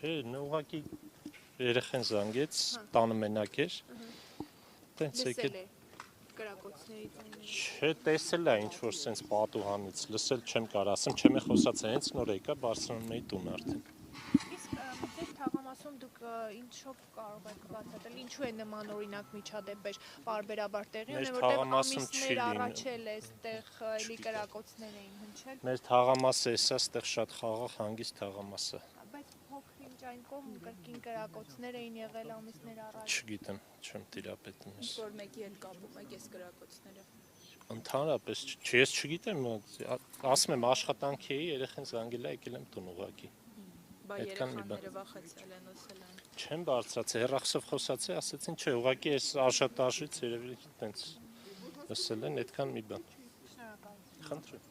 Չէ, ուղղակի երեխեն զանգեց, տանը մենակ էր։ Տենց եկել կրակոցների ձայները։ Չէ, տեսել է ինչ-որ սենց պատուհանից, լսել չեմ կարող, ասեմ չեմ է խոսած, հենց նոր եկա Բարսելոնայի տուն արդեն։ Իսկ ձեր թաղամասում դուք ինչով կարող եք բացատրել, ինչու է նման օրինակ միջադեպեր պարբերաբար տեղի ունեն, որտեղ ամիսներ առաջ էլ այստեղ էլի կրակոցներ էին հնչել։ Մեր թաղամասը էսա, այստեղ շատ խաղաղ հանգիստ թաղամաս է։ Բայց փոքր-ինչ այն կողմ կրկին կրակոցներ էին եղել ամիսներ առաջ։ Չգիտեմ, չեմ տիրապետում ես։ Ինչ-որ մեկի էլ կապում եք այս կրակոցները։ Ընդհանրապես, ես չգիտեմ, ասում եմ աշխատանքի էի, երեխեն զանգել է, եկել եմ տուն ուղղակի։ Բա երեխաները վախեցել են, ասել են։ Չեմ բարձրացել, հեռախոսով խոսացի, ասեցին, չէ, ուղղակի այս արժանտաժից երևի տենց լսել են, այդքան մի բան։ Շնորհակալ եմ։ Խնդրեմ։